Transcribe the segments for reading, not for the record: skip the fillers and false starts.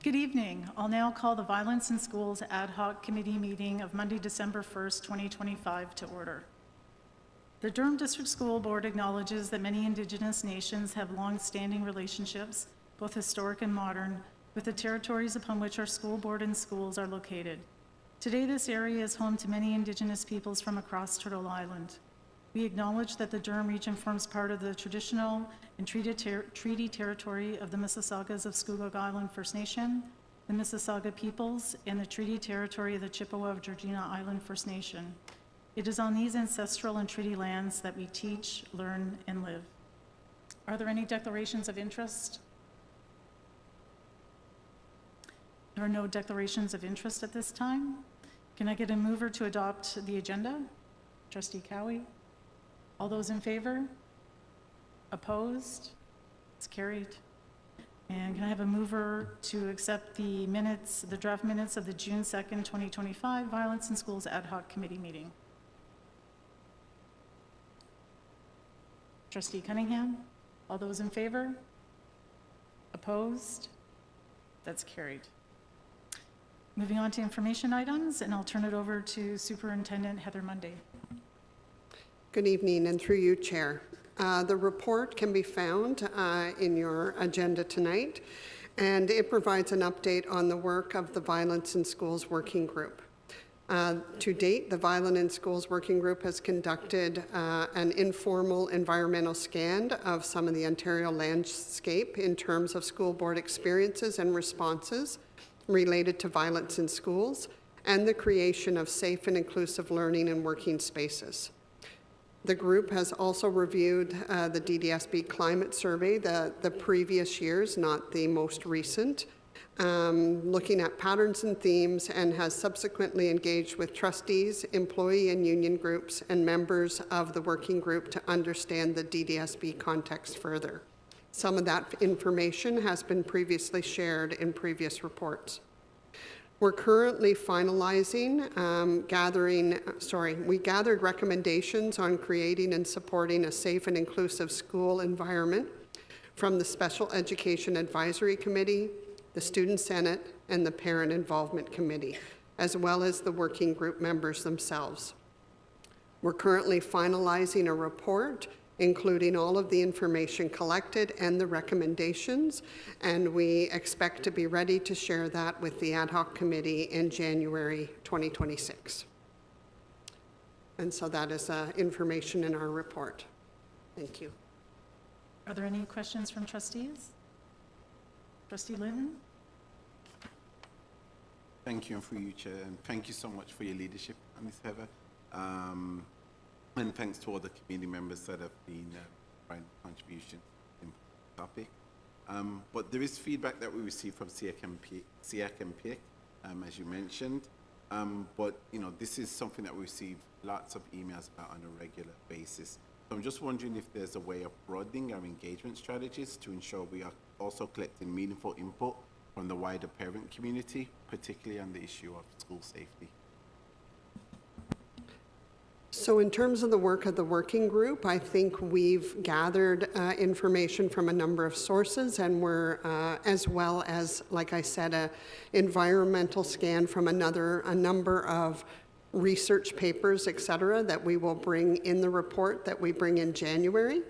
Good evening. I'll now call the Violence in Schools Ad Hoc Committee meeting of Monday, December 1st, 2025 to order. The Durham District School Board acknowledges that many Indigenous nations have long-standing relationships, both historic and modern, with the territories upon which our school board and schools are located. Today, this area is home to many Indigenous peoples from across Turtle Island. We acknowledge that the Durham region forms part of the traditional and treaty territory of the Mississaugas of Scugog Island First Nation, the Mississauga peoples, and the treaty territory of the Chippewa of Georgina Island First Nation. It is on these ancestral and treaty lands that we teach, learn, and live. Are there any declarations of interest? There are no declarations of interest at this time. Can I get a mover to adopt the agenda? Trustee Cowie. All those in favor? Opposed? It's carried. And can I have a mover to accept the minutes, the draft minutes of the June 2nd, 2025 Violence in Schools Ad Hoc Committee meeting? Trustee Cunningham. All those in favor? Opposed? That's carried. Moving on to information items, and I'll turn it over to Superintendent Heather Monday. Good evening, and through you, Chair. The report can be found in your agenda tonight, and it provides an update on the work of the Violence in Schools Working Group. To date, the Violence in Schools Working Group has conducted an informal environmental scan of some of the Ontario landscape in terms of school board experiences and responses related to violence in schools and the creation of safe and inclusive learning and working spaces. The group has also reviewed the DDSB climate survey, the previous years, not the most recent, looking at patterns and themes, and has subsequently engaged with trustees, employee and union groups, and members of the working group to understand the DDSB context further. Some of that information has been previously shared in previous reports. We're currently finalizing, we gathered recommendations on creating and supporting a safe and inclusive school environment from the Special Education Advisory Committee, the Student Senate, and the Parent Involvement Committee, as well as the working group members themselves. We're currently finalizing a report including all of the information collected and the recommendations, and we expect to be ready to share that with the ad hoc committee in January 2026. And so that is information in our report. Thank you. Are there any questions from trustees? Trustee Linton? Thank you, and for you, Chair, and thank you so much for your leadership, Ms. Heather. And thanks to all the community members that have been providing contributions in the topic. But there is feedback that we received from SEAC and PIC, as you mentioned. But this is something that we receive lots of emails about on a regular basis. So I'm just wondering if there's a way of broadening our engagement strategies to ensure we are also collecting meaningful input from the wider parent community, particularly on the issue of school safety. So in terms of the work of the working group, I think we've gathered information from a number of sources, and we're, as well as, like I said, an environmental scan from a number of research papers, et cetera, that we will bring in the report that we bring in January.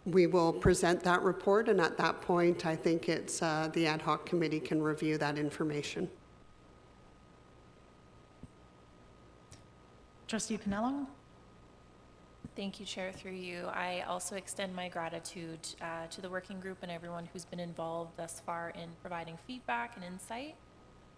We will present that report, and at that point, I think it's the ad hoc committee can review that information. Trustee Pinello? Thank you, Chair. Through you, I also extend my gratitude to the working group and everyone who's been involved thus far in providing feedback and insight.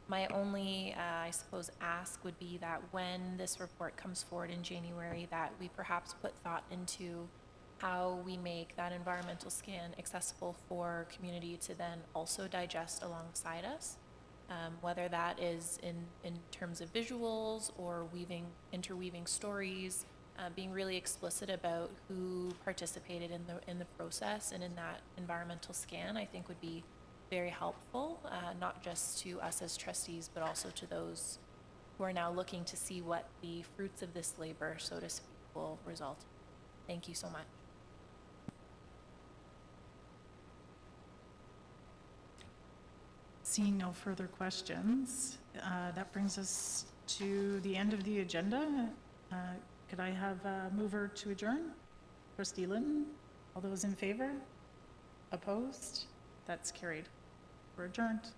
My only, I suppose, ask would be that when this report comes forward in January, that we perhaps put thought into how we make that environmental scan accessible for community to then also digest alongside us. Whether that is in terms of visuals or interweaving stories, being really explicit about who participated in the process and in that environmental scan, I think would be very helpful, not just to us as trustees, but also to those who are now looking to see what the fruits of this labor, so to speak, will result in. Thank you so much. Seeing no further questions, that brings us to the end of the agenda. Could I have a mover to adjourn? Trustee Linton, all those in favor? Opposed? That's carried. We're adjourned.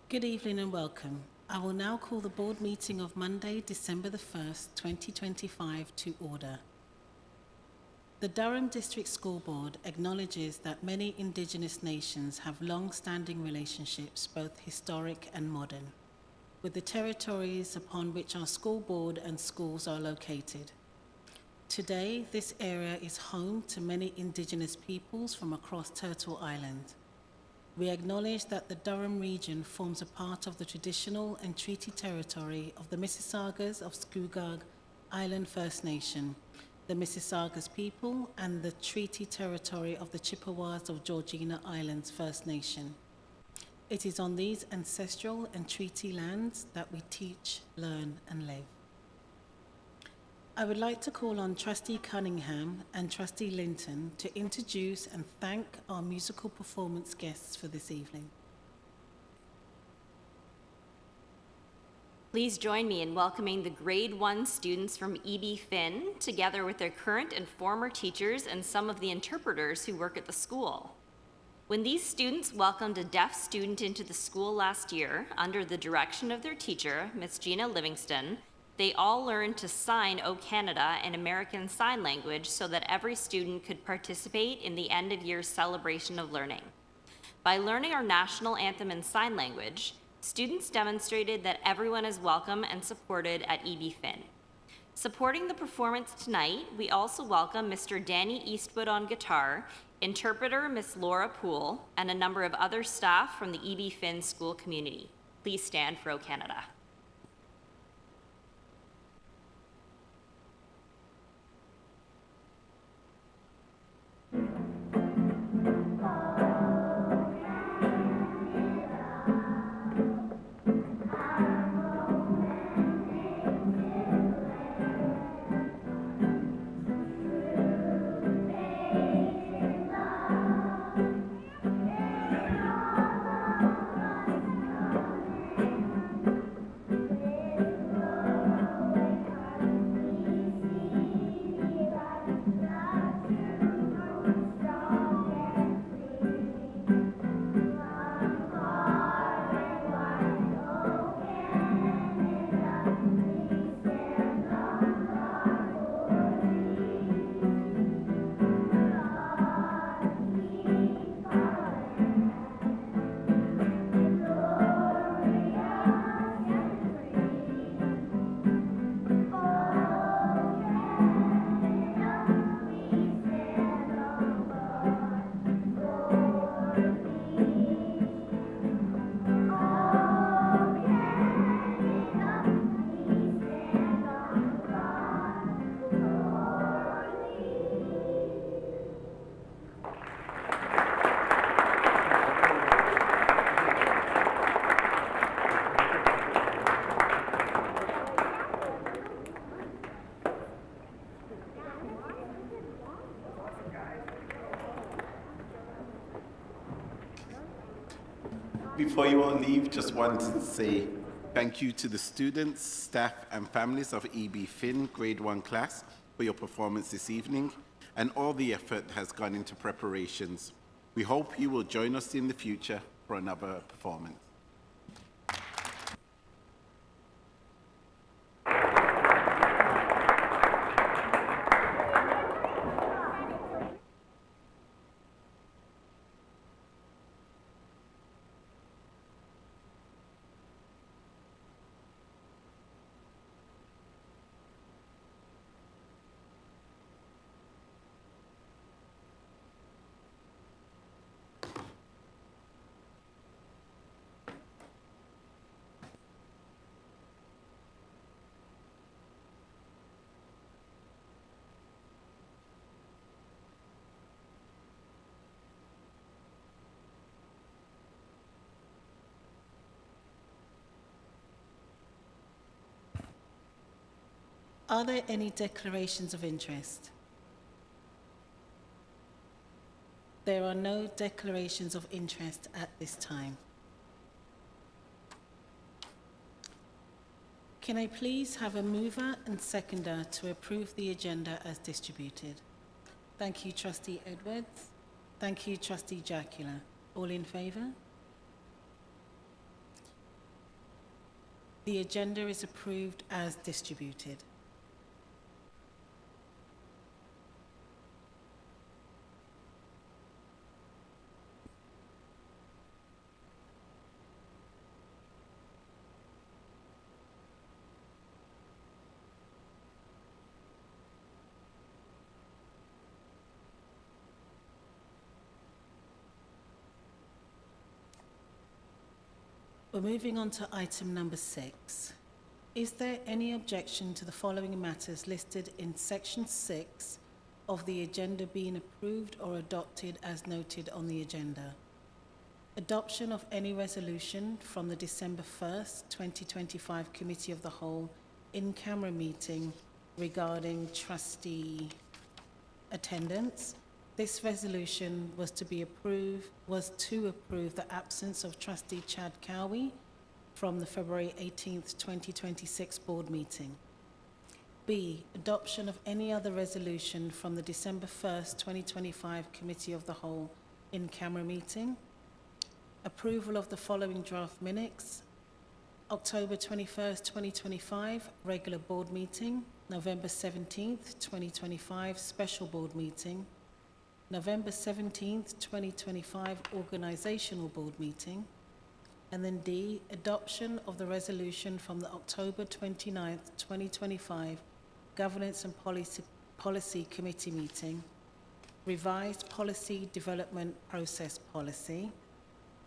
Good evening and welcome. I will now call the board meeting of Monday, December the 1st, 2025 to order. The Durham District School Board acknowledges that many Indigenous nations have long-standing relationships, both historic and modern, with the territories upon which our school board and schools are located. Today, this area is home to many Indigenous peoples from across Turtle Island. We acknowledge that the Durham region forms a part of the traditional and treaty territory of the Mississaugas of Scugog Island First Nation, the Mississaugas people, and the treaty territory of the Chippewas of Georgina Islands First Nation. It is on these ancestral and treaty lands that we teach, learn, and live. I would like to call on Trustee Cunningham and Trustee Linton to introduce and thank our musical performance guests for this evening. Please join me in welcoming the Grade 1 students from EB Finn, together with their current and former teachers and some of the interpreters who work at the school. When these students welcomed a deaf student into the school last year, under the direction of their teacher, Miss Gina Livingston, they all learned to sign O Canada and American Sign Language so that every student could participate in the end-of-year celebration of learning. By learning our national anthem in sign language, students demonstrated that everyone is welcome and supported at EB Finn. Supporting the performance tonight, we also welcome Mr. Danny Eastwood on guitar, interpreter Miss Laura Poole, and a number of other staff from the EB Finn school community. Please stand for O Canada. Before you all leave, just wanted to say thank you to the students, staff, and families of EB Finn Grade 1 class for your performance this evening, and all the effort has gone into preparations. We hope you will join us in the future for another performance. Are there any declarations of interest? There are no declarations of interest at this time. Can I please have a mover and seconder to approve the agenda as distributed? Thank you, Trustee Edwards. Thank you, Trustee Jacula. All in favour? The agenda is approved as distributed. We're moving on to item number 6. Is there any objection to the following matters listed in section 6 of the agenda being approved or adopted as noted on the agenda? Adoption of any resolution from the December 1st, 2025 Committee of the Whole in-camera meeting regarding trustee attendance. This resolution was to approve the absence of trustee Chad Cowie from the February 18th, 2026 board meeting. B, adoption of any other resolution from the December 1st, 2025 Committee of the Whole in-camera meeting. Approval of the following draft minutes. October 21st, 2025, regular board meeting. November 17th, 2025, special board meeting. November 17th, 2025, organizational board meeting. And then D, adoption of the resolution from the October 29th, 2025, Governance and Policy Committee meeting. Revised Policy Development Process Policy.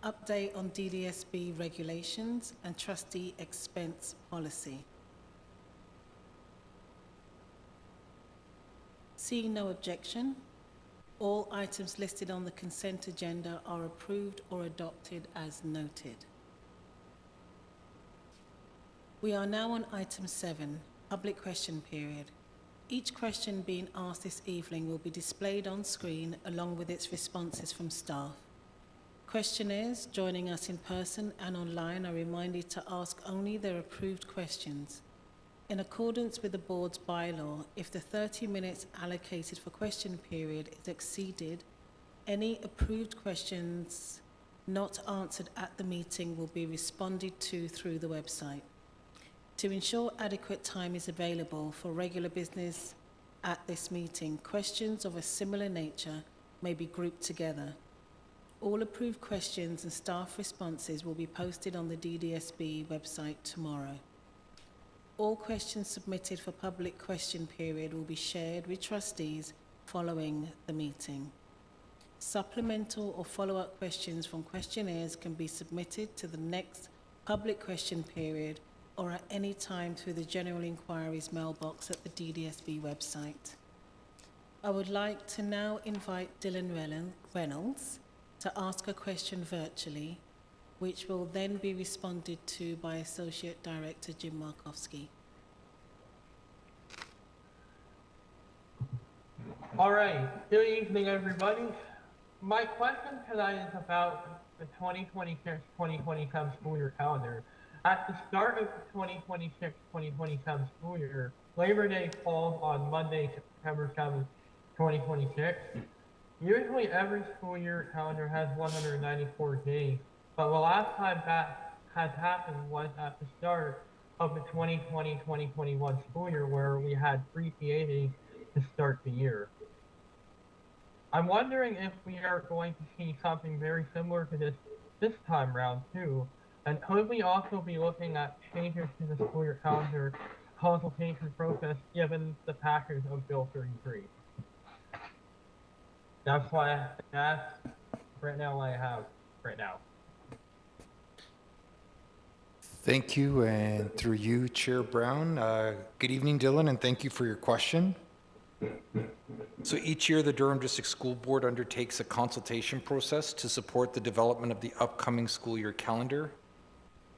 Update on DDSB regulations and trustee expense policy. Seeing no objection, all items listed on the consent agenda are approved or adopted as noted. We are now on item 7, public question period. Each question being asked this evening will be displayed on screen along with its responses from staff. Questionnaires joining us in person and online are reminded to ask only their approved questions. In accordance with the board's bylaw, if the 30 minutes allocated for question period is exceeded, any approved questions not answered at the meeting will be responded to through the website. To ensure adequate time is available for regular business at this meeting, questions of a similar nature may be grouped together. All approved questions and staff responses will be posted on the DDSB website tomorrow. All questions submitted for public question period will be shared with trustees following the meeting. Supplemental or follow-up questions from questionnaires can be submitted to the next public question period or at any time through the general inquiries mailbox at the DDSB website. I would like to now invite Dylan Reynolds to ask a question virtually, which will then be responded to by Associate Director Jim Markowski. All right, good evening, everybody. My question tonight is about the 2026-2027 school year calendar. At the start of the 2026-2027 school year, Labor Day falls on Monday, September 7th, 2026. Usually every school year calendar has 194 days. But the last time that has happened was at the start of the 2020-2021 school year, where we had 3 PA days to start the year. I'm wondering if we are going to see something very similar to this time round too, and could we also be looking at changes to the school year calendar consultation process given the passage of Bill 33? That's what I have right now. Thank you, and through you, Chair Brown. Good evening, Dylan, and thank you for your question. So each year, the Durham District School Board undertakes a consultation process to support the development of the upcoming school year calendar.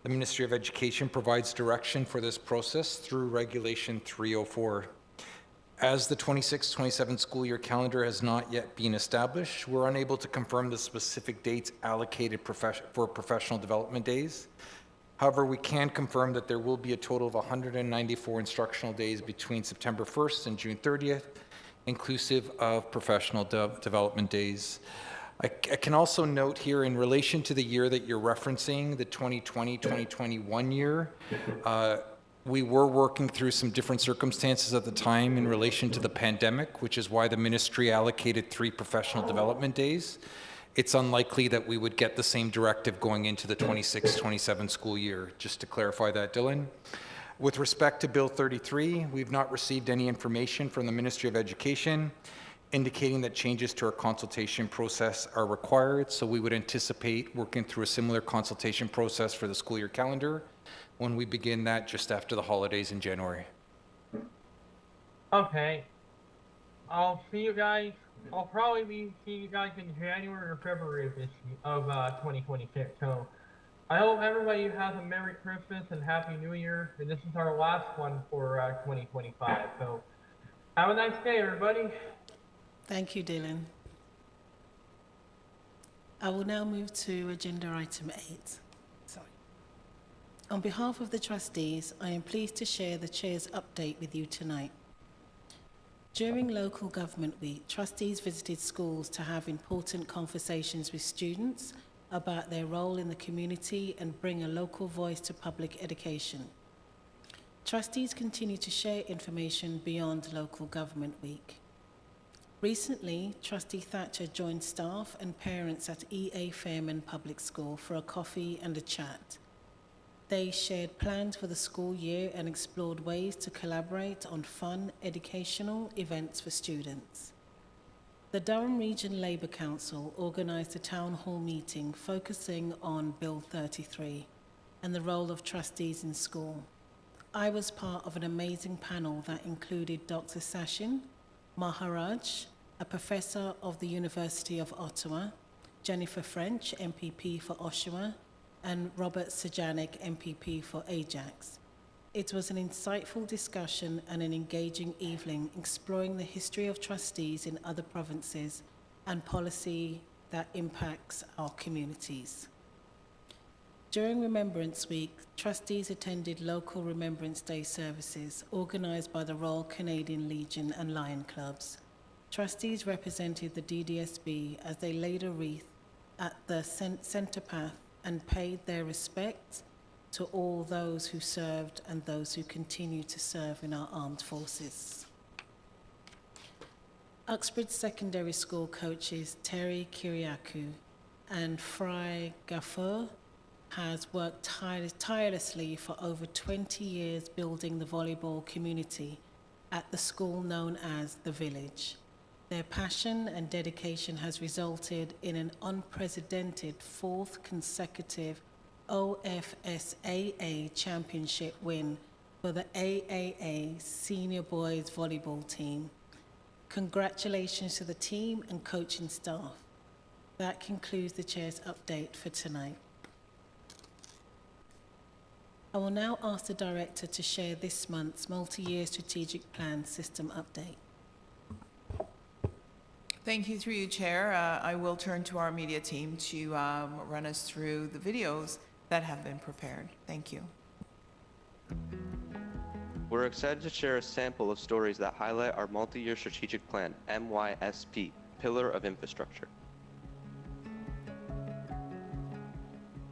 The Ministry of Education provides direction for this process through Regulation 304. As the 26-27 school year calendar has not yet been established, we're unable to confirm the specific dates allocated for professional development days. However, we can confirm that there will be a total of 194 instructional days between September 1st and June 30th, inclusive of professional development days. I can also note here in relation to the year that you're referencing, the 2020-2021 year, we were working through some different circumstances at the time in relation to the pandemic, which is why the ministry allocated 3 professional development days. It's unlikely that we would get the same directive going into the 26-27 school year, just to clarify that, Dylan. With respect to Bill 33, we've not received any information from the Ministry of Education indicating that changes to our consultation process are required, so we would anticipate working through a similar consultation process for the school year calendar when we begin that just after the holidays in January. Okay. I'll see you guys. I'll probably be seeing you guys in January or February of 2026. So I hope everybody has a Merry Christmas and Happy New Year. And this is our last one for 2025. So have a nice day, everybody. Thank you, Dylan. I will now move to agenda item 8. Sorry. On behalf of the trustees, I am pleased to share the chair's update with you tonight. During Local Government Week, trustees visited schools to have important conversations with students about their role in the community and bring a local voice to public education. Trustees continue to share information beyond Local Government Week. Recently, Trustee Thatcher joined staff and parents at E.A. Fairman Public School for a coffee and a chat. They shared plans for the school year and explored ways to collaborate on fun, educational events for students. The Durham Region Labour Council organised a town hall meeting focusing on Bill 33 and the role of trustees in school. I was part of an amazing panel that included Dr. Sachin Maharaj, a professor of the University of Ottawa, Jennifer French, MPP for Oshawa, and Robert Sejanik, MPP for Ajax. It was an insightful discussion and an engaging evening exploring the history of trustees in other provinces and policy that impacts our communities. During Remembrance Week, trustees attended local Remembrance Day services organised by the Royal Canadian Legion and Lion Clubs. Trustees represented the DDSB as they laid a wreath at the centre path and paid their respects to all those who served and those who continue to serve in our armed forces. Uxbridge Secondary School coaches Terry Kiriakou and Fry Gaffur has worked tirelessly for over 20 years building the volleyball community at the school known as The Village. Their passion and dedication has resulted in an unprecedented 4th consecutive OFSAA championship win for the AAA Senior Boys Volleyball team. Congratulations to the team and coaching staff. That concludes the chair's update for tonight. I will now ask the director to share this month's multi-year strategic plan system update. Thank you, through you, Chair. I will turn to our media team to run us through the videos that have been prepared. Thank you. We're excited to share a sample of stories that highlight our multi-year strategic plan, MYSP, Pillar of Infrastructure.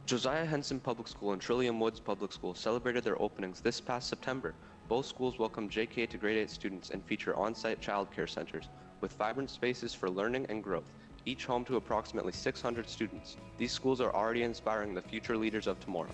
Josiah Henson Public School and Trillium Woods Public School celebrated their openings this past September. Both schools welcome JK to grade 8 students and feature on-site childcare centers with vibrant spaces for learning and growth, each home to approximately 600 students. These schools are already inspiring the future leaders of tomorrow.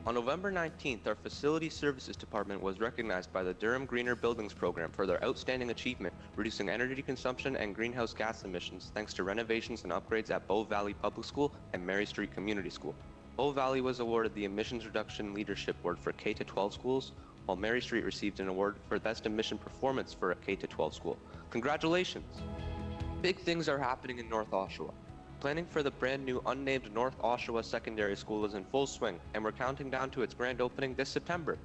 On November 19th, our Facility Services Department was recognized by the Durham Greener Buildings Program for their outstanding achievement, reducing energy consumption and greenhouse gas emissions thanks to renovations and upgrades at Bow Valley Public School and Mary Street Community School. Bow Valley was awarded the Emissions Reduction Leadership Award for K-12 schools, while Mary Street received an award for Best Emission Performance for a K-12 school. Congratulations! Big things are happening in North Oshawa. Planning for the brand new unnamed North Oshawa Secondary School is in full swing, and we're counting down to its grand opening this September.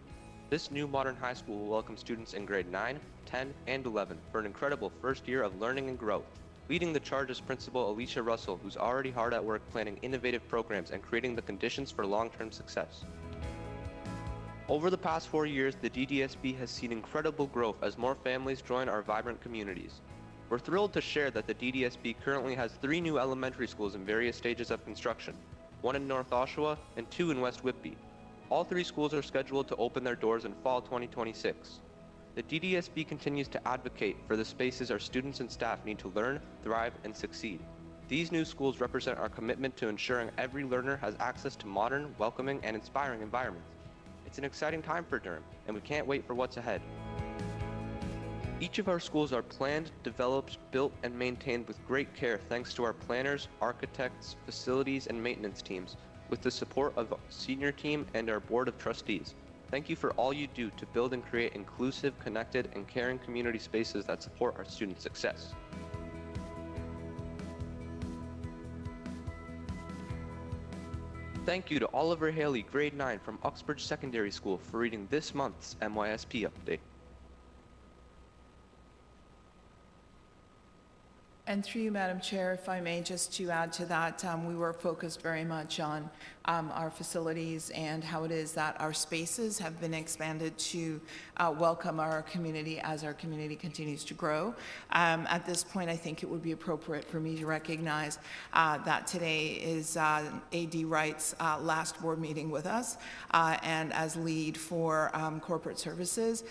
This new modern high school will welcome students in grade 9, 10, and 11 for an incredible first year of learning and growth. Leading the charge is Principal Alicia Russell, who's already hard at work planning innovative programs and creating the conditions for long-term success. Over the past 4 years, the DDSB has seen incredible growth as more families join our vibrant communities. We're thrilled to share that the DDSB currently has 3 new elementary schools in various stages of construction, 1 in North Oshawa and 2 in West Whitby. All 3 schools are scheduled to open their doors in fall 2026. The DDSB continues to advocate for the spaces our students and staff need to learn, thrive, and succeed. These new schools represent our commitment to ensuring every learner has access to modern, welcoming, and inspiring environments. It's an exciting time for Durham, and we can't wait for what's ahead. Each of our schools are planned, developed, built, and maintained with great care thanks to our planners, architects, facilities, and maintenance teams, with the support of our senior team and our board of trustees. Thank you for all you do to build and create inclusive, connected, and caring community spaces that support our students' success. Thank you to Oliver Haley, grade 9 from Uxbridge Secondary School for reading this month's MYSP update. And through you, Madam Chair, if I may, just to add to that, we were focused very much on our facilities and how it is that our spaces have been expanded to welcome our community as our community continues to grow. At this point, I think it would be appropriate for me to recognize that today is AD Wright's last board meeting with us, and as lead for corporate services,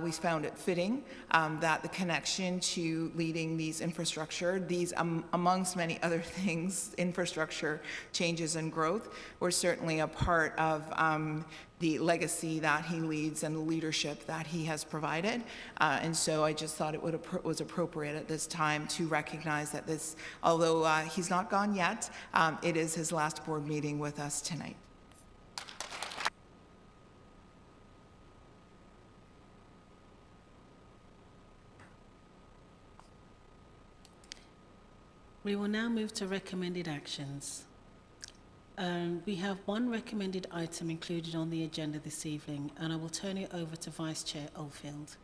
we found it fitting that the connection to leading these infrastructure, these amongst many other things, infrastructure changes and growth, were certainly a part of the legacy that he leads and the leadership that he has provided. And so I just thought it was appropriate at this time to recognize that this, although he's not gone yet, it is his last board meeting with us tonight. We will now move to recommended actions. We have one recommended item included on the agenda this evening, and I will turn it over to Vice Chair Oldfield.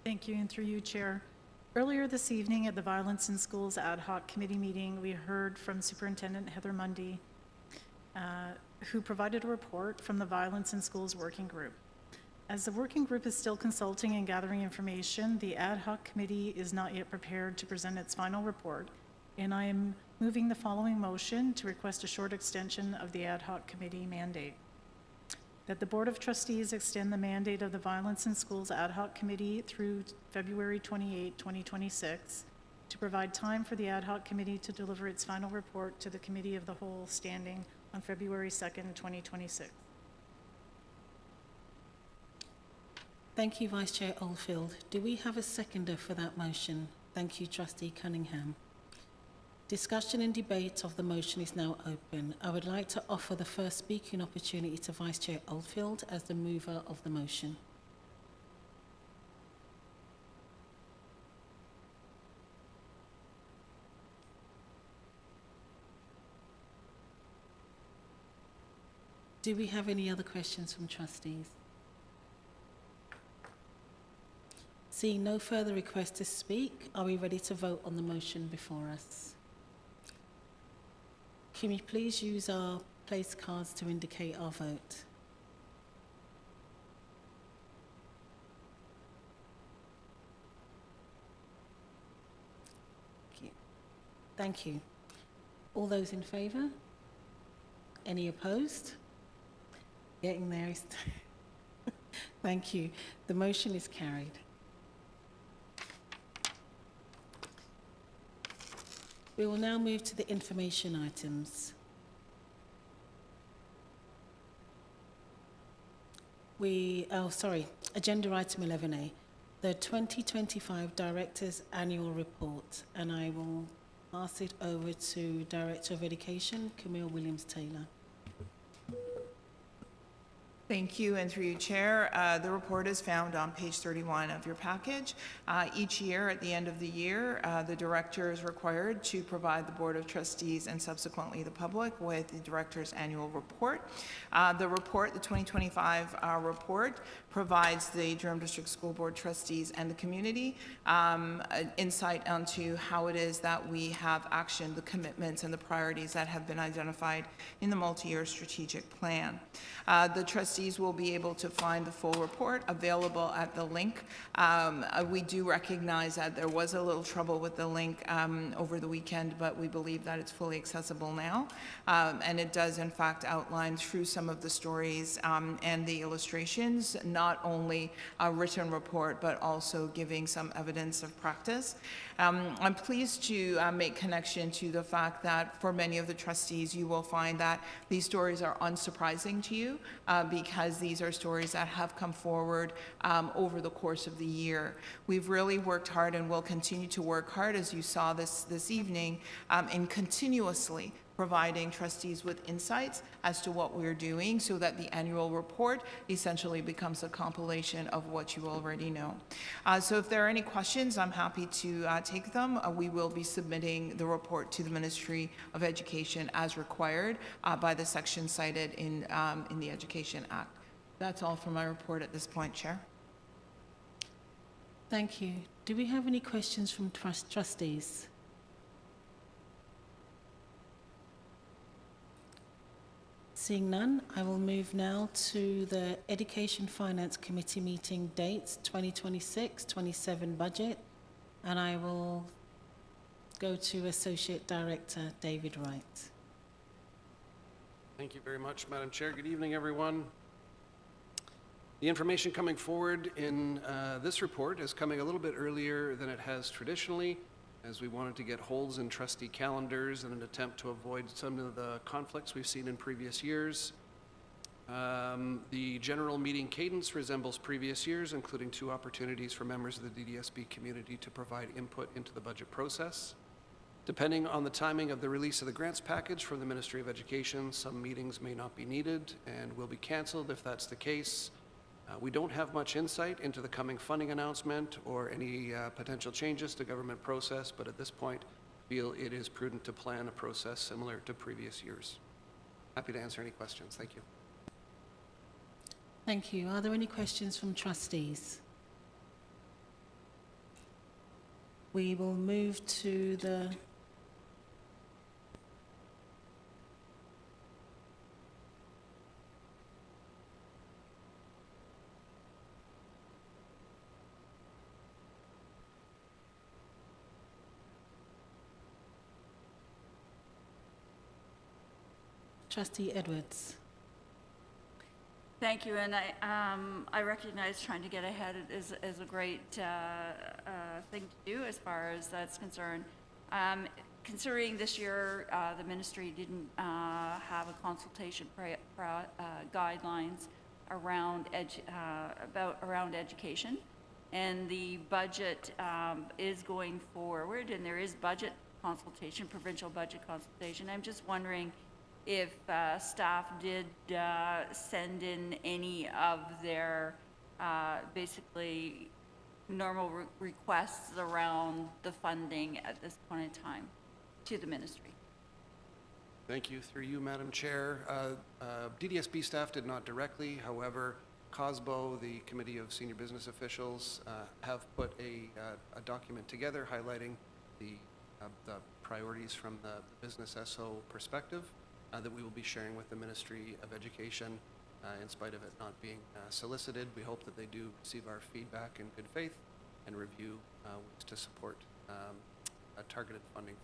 Thank you, and through you, Chair. Earlier this evening at the Violence in Schools Ad Hoc Committee meeting, we heard from Superintendent Heather Mundy, who provided a report from the Violence in Schools Working Group. As the working group is still consulting and gathering information, the ad hoc committee is not yet prepared to present its final report, and I am moving the following motion to request a short extension of the ad hoc committee mandate. That the Board of Trustees extend the mandate of the Violence in Schools Ad Hoc Committee through February 28, 2026, to provide time for the ad hoc committee to deliver its final report to the Committee of the Whole standing on February 2nd, 2026. Thank you, Vice Chair Oldfield. Do we have a seconder for that motion? Thank you, Trustee Cunningham. Discussion and debate of the motion is now open. I would like to offer the first speaking opportunity to Vice Chair Oldfield as the mover of the motion. Do we have any other questions from trustees? Seeing no further requests to speak, are we ready to vote on the motion before us? Can we please use our place cards to indicate our vote? Thank you. All those in favour? Any opposed? Getting there is... Thank you. The motion is carried. We will now move to the information items. Agenda item 11A, the 2025 Director's Annual Report, and I will pass it over to Director of Education, Camille Williams-Taylor. Thank you, and through you, Chair. The report is found on page 31 of your package. Each year, at the end of the year, the director is required to provide the Board of Trustees and subsequently the public with the director's annual report. The 2025 report, provides the Durham District School Board trustees and the community insight onto how it is that we have actioned the commitments and the priorities that have been identified in the multi-year strategic plan. The trustees trustees will be able to find the full report available at the link. We do recognize that there was a little trouble with the link over the weekend, but we believe that it's fully accessible now. And it does, in fact, outline through some of the stories and the illustrations, not only a written report, but also giving some evidence of practice. I'm pleased to make connection to the fact that for many of the trustees, you will find that these stories are unsurprising to you because these are stories that have come forward over the course of the year. We've really worked hard and will continue to work hard, as you saw this evening, in continuously providing trustees with insights as to what we're doing so that the annual report essentially becomes a compilation of what you already know. So if there are any questions, I'm happy to take them. We will be submitting the report to the Ministry of Education as required by the section cited in the Education Act. That's all for my report at this point, Chair. Thank you. Do we have any questions from trustees? Seeing none, I will move now to the Education Finance Committee meeting dates, 2026-27 budget, and I will go to Associate Director David Wright. Thank you very much, Madam Chair. Good evening, everyone. The information coming forward in this report is coming a little bit earlier than it has traditionally, as we wanted to get holds in trustee calendars in an attempt to avoid some of the conflicts we've seen in previous years. The general meeting cadence resembles previous years, including 2 opportunities for members of the DDSB community to provide input into the budget process. Depending on the timing of the release of the grants package from the Ministry of Education, some meetings may not be needed and will be canceled if that's the case. We don't have much insight into the coming funding announcement or any potential changes to government process, but at this point, feel it is prudent to plan a process similar to previous years. Happy to answer any questions. Thank you. Thank you. Are there any questions from trustees? We will move to the Trustee Edwards. Thank you, and I recognize trying to get ahead is a great thing to do as far as that's concerned. Considering this year the ministry didn't have a consultation guidelines around education, and the budget is going forward, and there is budget consultation, provincial budget consultation. I'm just wondering if staff did send in any of their basically normal requests around the funding at this point in time to the ministry. Thank you. Through you, Madam Chair. DDSB staff did not directly. However, COSBO, the Committee of Senior Business Officials, have put a document together highlighting the priorities from the business SO perspective that we will be sharing with the Ministry of Education. In spite of it not being solicited, we hope that they do receive our feedback in good faith and review ways to support targeted funding.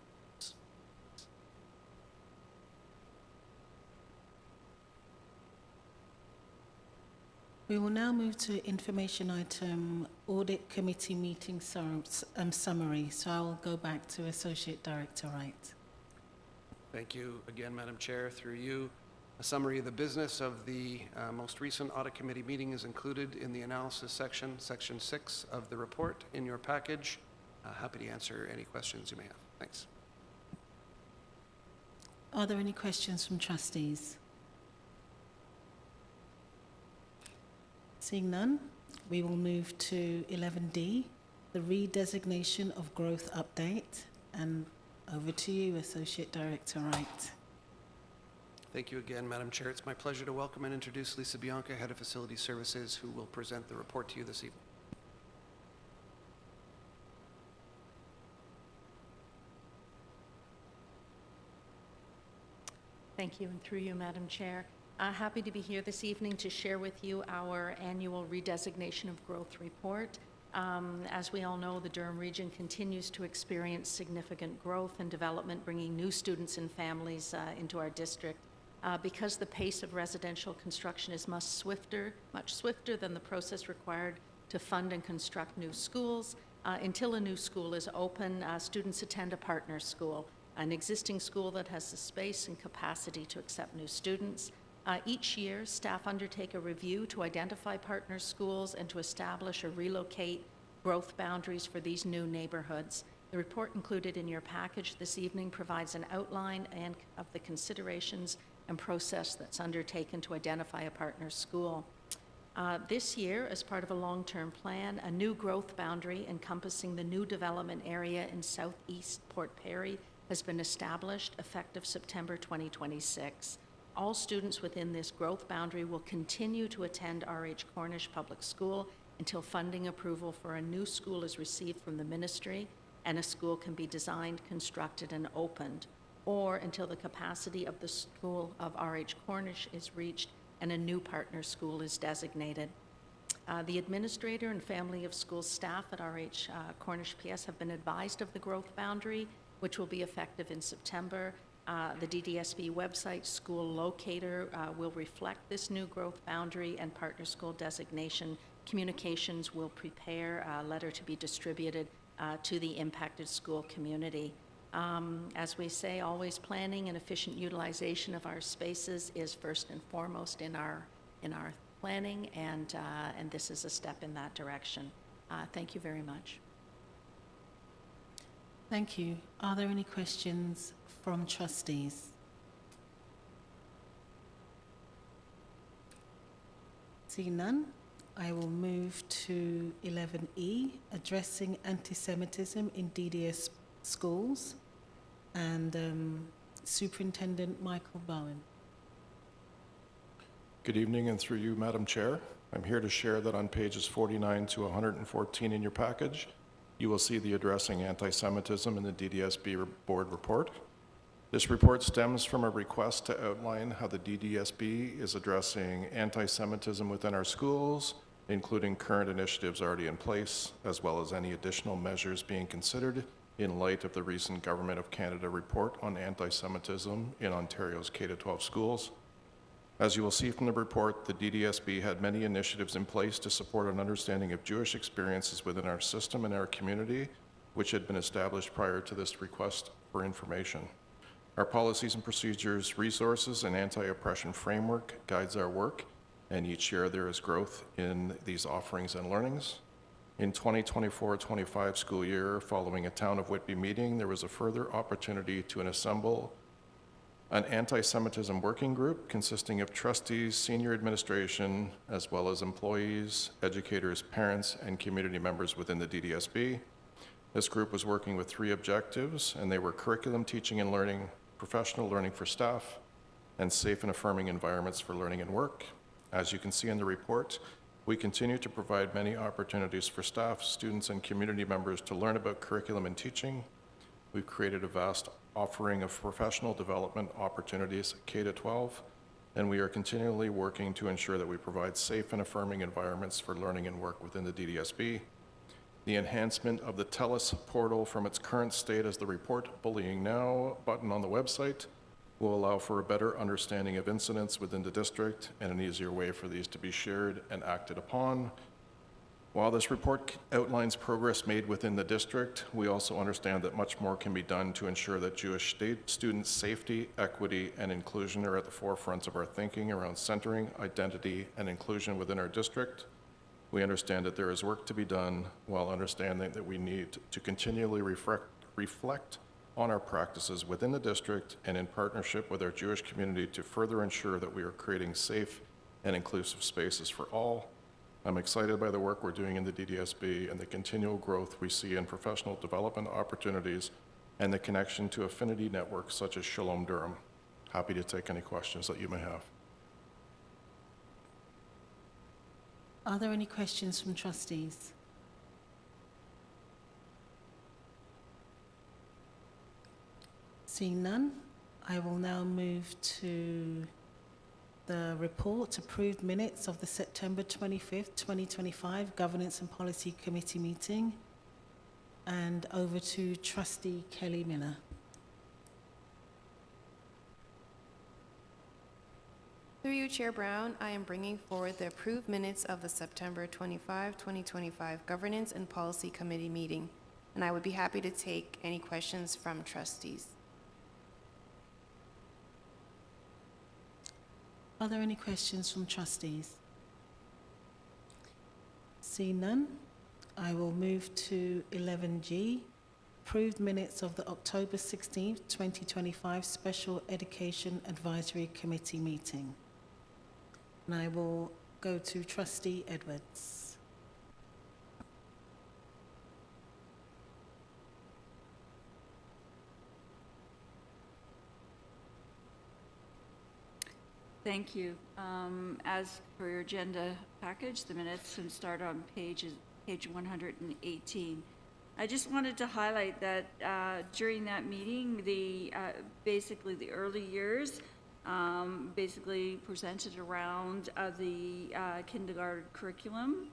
We will now move to information item Audit Committee meeting summary. So I will go back to Associate Director Wright. Thank you again, Madam Chair. Through you, a summary of the business of the most recent Audit Committee meeting is included in the analysis section, section 6 of the report in your package. Happy to answer any questions you may have. Thanks. Are there any questions from trustees? Seeing none, we will move to 11D, the redesignation of growth update. And over to you, Associate Director Wright. Thank you again, Madam Chair. It's my pleasure to welcome and introduce Lisa Bianca, Head of Facility Services, who will present the report to you this evening. Thank you, and through you, Madam Chair. Happy to be here this evening to share with you our annual redesignation of growth report. As we all know, the Durham region continues to experience significant growth and development, bringing new students and families into our district. Because the pace of residential construction is much swifter than the process required to fund and construct new schools. Until a new school is open, students attend a partner school, an existing school that has the space and capacity to accept new students. Each year, staff undertake a review to identify partner schools and to establish or relocate growth boundaries for these new neighborhoods. The report included in your package this evening provides an outline of the considerations and process that's undertaken to identify a partner school. This year, as part of a long-term plan, a new growth boundary encompassing the new development area in southeast Port Perry has been established effective September 2026. All students within this growth boundary will continue to attend R.H. Cornish Public School until funding approval for a new school is received from the ministry and a school can be designed, constructed, and opened, or until the capacity of the school of R.H. Cornish is reached and a new partner school is designated. The administrator and family of school staff at R.H. Cornish PS have been advised of the growth boundary, which will be effective in September. The DDSB website school locator will reflect this new growth boundary and partner school designation. Communications will prepare a letter to be distributed to the impacted school community. As we say, always planning and efficient utilization of our spaces is first and foremost in our planning, and this is a step in that direction. Thank you very much. Thank you. Are there any questions from trustees? Seeing none, I will move to 11E, addressing anti-Semitism in DDS schools, and Superintendent Michael Bowen. Good evening, and through you, Madam Chair, I'm here to share that on pages 49 to 114 in your package, you will see the Addressing Anti-Semitism in the DDSB Board report. This report stems from a request to outline how the DDSB is addressing anti-Semitism within our schools, including current initiatives already in place, as well as any additional measures being considered in light of the recent Government of Canada report on anti-Semitism in Ontario's K-12 schools. As you will see from the report, the DDSB had many initiatives in place to support an understanding of Jewish experiences within our system and our community, which had been established prior to this request for information. Our policies and procedures, resources, and anti-oppression framework guides our work, and each year there is growth in these offerings and learnings. In 2024-25 school year, following a Town of Whitby meeting, there was a further opportunity to assemble an anti-Semitism working group consisting of trustees, senior administration, as well as employees, educators, parents, and community members within the DDSB. This group was working with 3 objectives, and they were curriculum, teaching and learning, professional learning for staff, and safe and affirming environments for learning and work. As you can see in the report, we continue to provide many opportunities for staff, students, and community members to learn about curriculum and teaching. We've created a vast offering of professional development opportunities K-12, and we are continually working to ensure that we provide safe and affirming environments for learning and work within the DDSB. The enhancement of the TELUS portal from its current state as the Report Bullying Now button on the website will allow for a better understanding of incidents within the district and an easier way for these to be shared and acted upon. While this report outlines progress made within the district, we also understand that much more can be done to ensure that Jewish students' safety, equity, and inclusion are at the forefront of our thinking around centering identity and inclusion within our district. We understand that there is work to be done, while understanding that we need to continually reflect on our practices within the district and in partnership with our Jewish community to further ensure that we are creating safe and inclusive spaces for all. I'm excited by the work we're doing in the DDSB and the continual growth we see in professional development opportunities and the connection to affinity networks such as Shalom Durham. Happy to take any questions that you may have. Are there any questions from trustees? Seeing none, I will now move to the report, approved minutes of the September 25th, 2025 Governance and Policy Committee meeting. And over to Trustee Kelly Miller. Through you, Chair Brown, I am bringing forward the approved minutes of the September 25, 2025 Governance and Policy Committee meeting, and I would be happy to take any questions from trustees. Are there any questions from trustees? Seeing none, I will move to 11G, approved minutes of the October 16th, 2025 Special Education Advisory Committee meeting. And I will go to Trustee Edwards. Thank you. As for your agenda package, the minutes can start on page 118. I just wanted to highlight that during that meeting, basically the early years basically presented around the kindergarten curriculum.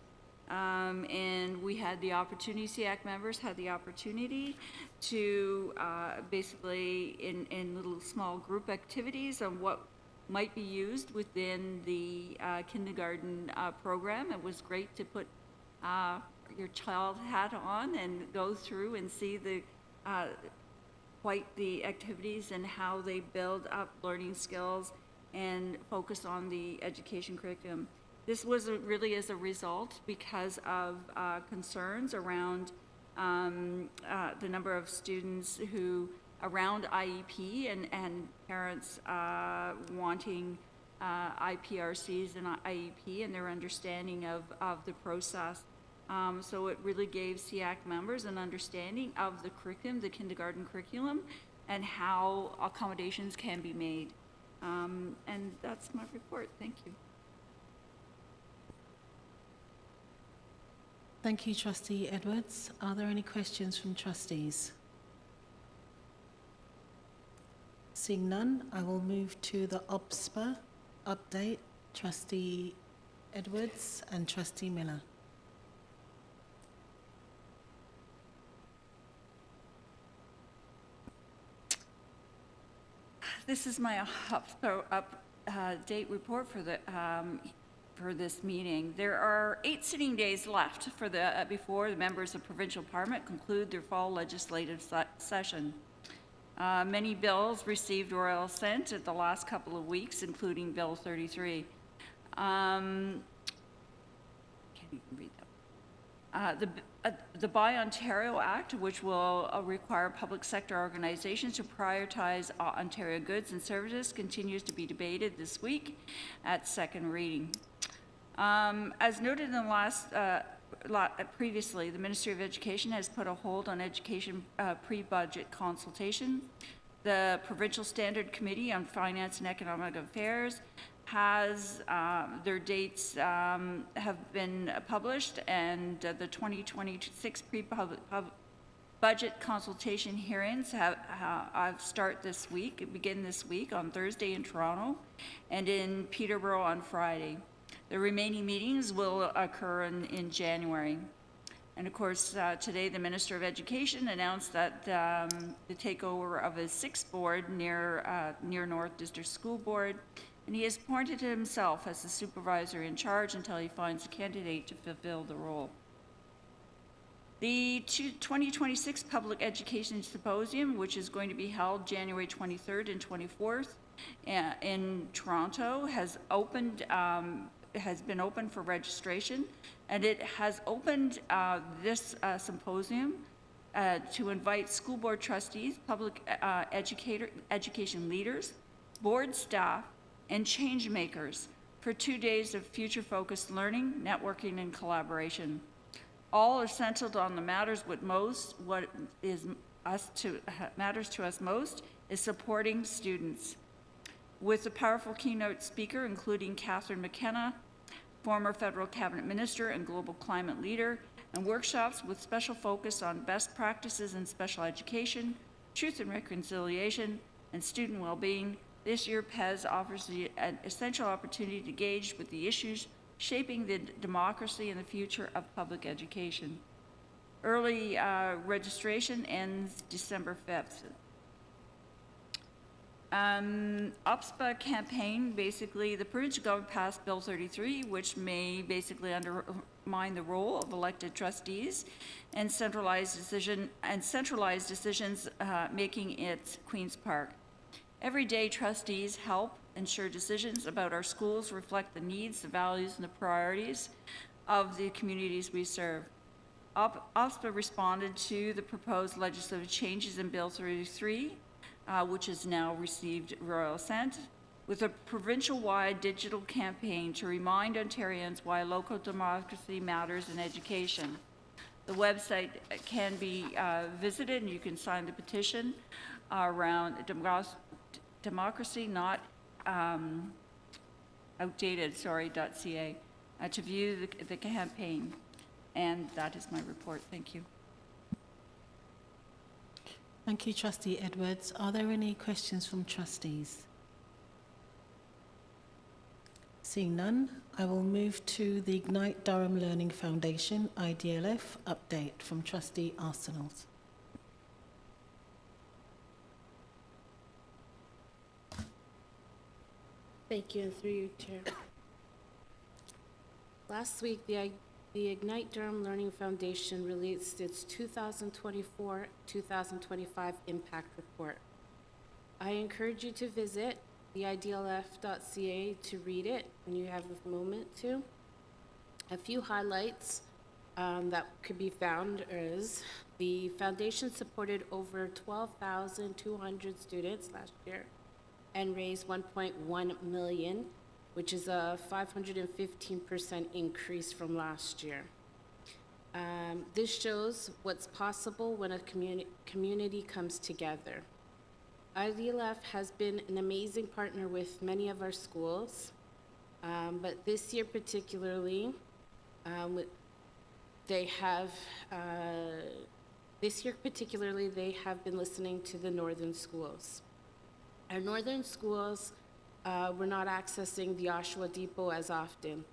And we had the opportunity, SEAC members had the opportunity to basically in little small group activities on what might be used within the kindergarten program. It was great to put your child hat on and go through and see quite the activities and how they build up learning skills and focus on the education curriculum. This was really as a result because of concerns around the number of students who around IEP and parents wanting IPRCs and IEP and their understanding of the process. So it really gave SEAC members an understanding of the curriculum, the kindergarten curriculum, and how accommodations can be made. And that's my report. Thank you. Thank you, Trustee Edwards. Are there any questions from trustees? Seeing none, I will move to the OBSPA update. Trustee Edwards and Trustee Miller. This is my update report for this meeting. There are 8 sitting days left for before the members of provincial parliament conclude their fall legislative session. Many bills received royal assent at the last couple of weeks, including Bill 33. Can't even read that. The Buy Ontario Act, which will require public sector organizations to prioritize Ontario goods and services, continues to be debated this week at second reading. As noted in the previously, the Ministry of Education has put a hold on education pre-budget consultation. The Provincial Standard Committee on Finance and Economic Affairs has their dates have been published, and the 2026 pre-budget consultation hearings have begin this week on Thursday in Toronto and in Peterborough on Friday. The remaining meetings will occur in January. And of course, today the Minister of Education announced that the takeover of his 6th board near North District School Board, and he has appointed himself as the supervisor in charge until he finds a candidate to fulfill the role. The 2026 Public Education Symposium, which is going to be held January 23rd and 24th in Toronto, has been open for registration, and it has opened this symposium to invite school board trustees, public education leaders, board staff, and change makers for 2 days of future-focused learning, networking, and collaboration. All are centered on the matters matters to us most is supporting students. With a powerful keynote speaker, including Catherine McKenna, former federal cabinet minister and global climate leader, and workshops with special focus on best practices in special education, truth and reconciliation, and student well-being, This year, PEZ offers an essential opportunity to engage with the issues shaping the democracy and the future of public education. Early registration ends December 5th. OPSPA campaign, basically, the provincial government passed Bill 33, which may basically undermine the role of elected trustees and centralized decisions making it Queen's Park. Every day, trustees help ensure decisions about our schools reflect the needs, the values, and the priorities of the communities we serve. OPSPA responded to the proposed legislative changes in Bill 33, which has now received royal assent, with a provincial-wide digital campaign to remind Ontarians why local democracy matters in education. The website can be visited, and you can sign the petition around democracy not outdated.ca to view the campaign. And that is my report. Thank you. Thank you, Trustee Edwards. Are there any questions from trustees? Seeing none, I will move to the Ignite Durham Learning Foundation, IDLF, update from Trustee Arsenals. Thank you, and through you, Chair. Last week, the Ignite Durham Learning Foundation released its 2024-2025 Impact Report. I encourage you to visit the idlf.ca to read it when you have a moment to. A few highlights that could be found is the foundation supported over 12,200 students last year and raised $1.1 million, which is a 515% increase from last year. This shows what's possible when a community comes together. IDLF has been an amazing partner with many of our schools, but this year particularly, they have been listening to the northern schools. Our northern schools were not accessing the Oshawa Depot as often,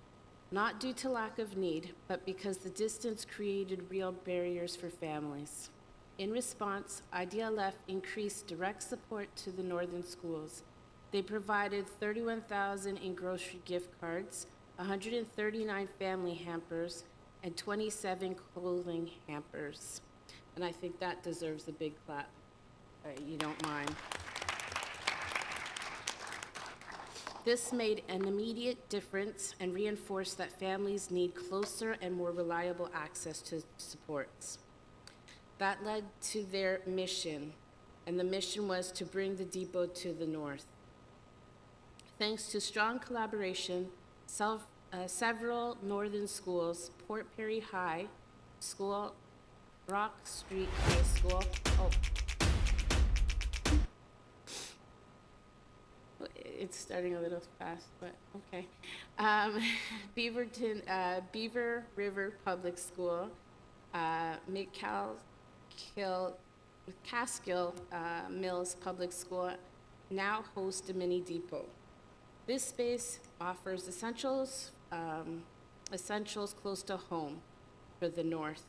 not due to lack of need, but because the distance created real barriers for families. In response, IDLF increased direct support to the northern schools. They provided $31,000 in grocery gift cards, 139 family hampers, and 27 clothing hampers. And I think that deserves a big clap. You don't mind. This made an immediate difference and reinforced that families need closer and more reliable access to supports. That led to their mission, and the mission was to bring the depot to the north. Thanks to strong collaboration, several northern schools, Port Perry High School, Rock Street High School, it's starting a little fast, but okay. Beaver River Public School, McCaskill Mills Public School now host a mini depot. This space offers essentials close to home for the north,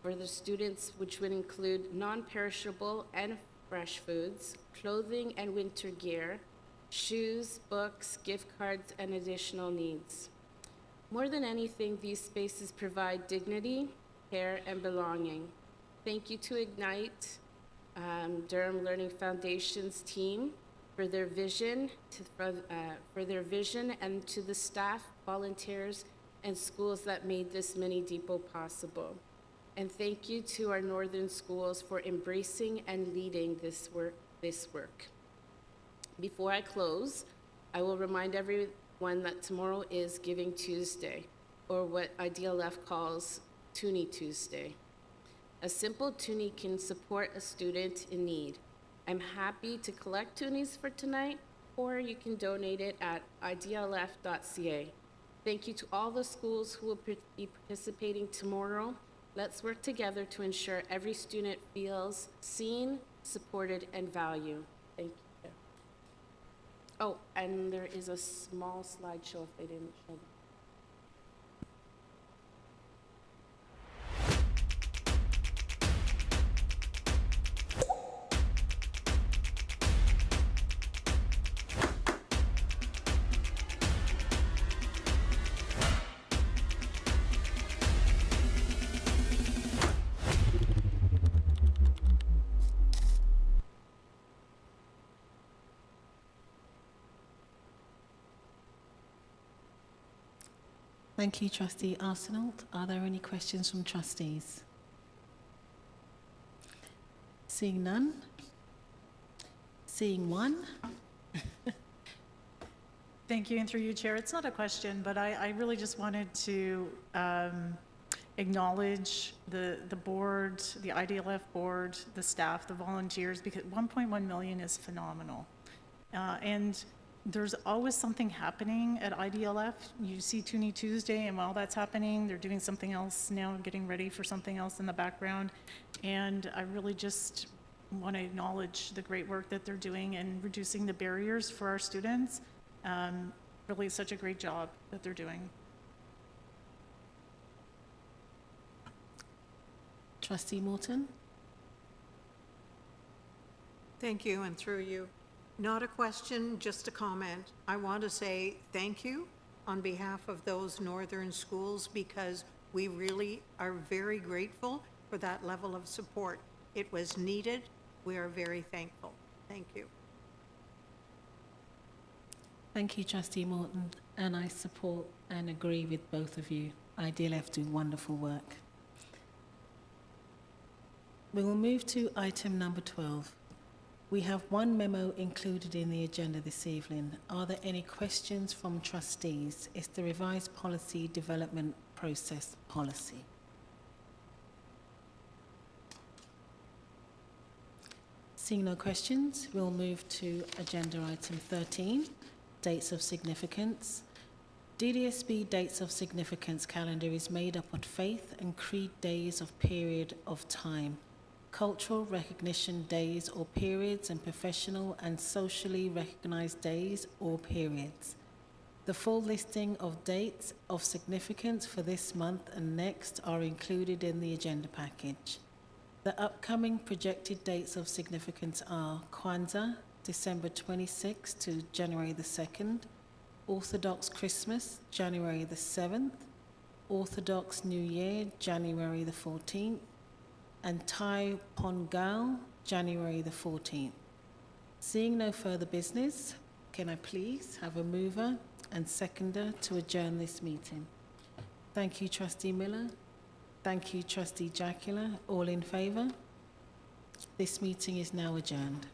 for the students, which would include non-perishable and fresh foods, clothing and winter gear, shoes, books, gift cards, and additional needs. More than anything, these spaces provide dignity, care, and belonging. Thank you to Ignite Durham Learning Foundation's team for their vision, and to the staff, volunteers, and schools that made this mini depot possible. And thank you to our northern schools for embracing and leading this work. Before I close, I will remind everyone that tomorrow is Giving Tuesday, or what IDLF calls Toonie Tuesday. A simple toonie can support a student in need. I'm happy to collect toonies for tonight, or you can donate it at idlf.ca. Thank you to all the schools who will be participating tomorrow. Let's work together to ensure every student feels seen, supported, and valued. Thank you. Oh, and there is a small slideshow if they didn't show that. Thank you, Trustee Arsenault. Are there any questions from trustees? Seeing none? Seeing one? Thank you, and through you, Chair. It's not a question, but I really just wanted to acknowledge the board, the IDLF board, the staff, the volunteers, because 1.1 million is phenomenal. And there's always something happening at IDLF. You see Toonie Tuesday, and while that's happening, they're doing something else now, getting ready for something else in the background. And I really just want to acknowledge the great work that they're doing and reducing the barriers for our students. Really such a great job that they're doing. Trustee Morton? Thank you, and through you. Not a question, just a comment. I want to say thank you on behalf of those northern schools because we really are very grateful for that level of support. It was needed. We are very thankful. Thank you. Thank you, Trustee Morton, and I support and agree with both of you. IDLF do wonderful work. We will move to item number 12. We have one memo included in the agenda this evening. Are there any questions from trustees? It's the revised policy development process policy. Seeing no questions, we'll move to agenda item 13, dates of significance. DDSB dates of significance calendar is made up of faith and creed days of period of time, cultural recognition days or periods, and professional and socially recognized days or periods. The full listing of dates of significance for this month and next are included in the agenda package. The upcoming projected dates of significance are Kwanzaa, December 26th to January the 2nd, Orthodox Christmas, January the 7th, Orthodox New Year, January the 14th, and Thai Pongal, January the 14th. Seeing no further business, can I please have a mover and seconder to adjourn this meeting? Thank you, Trustee Miller. Thank you, Trustee Jacula. All in favour? This meeting is now adjourned.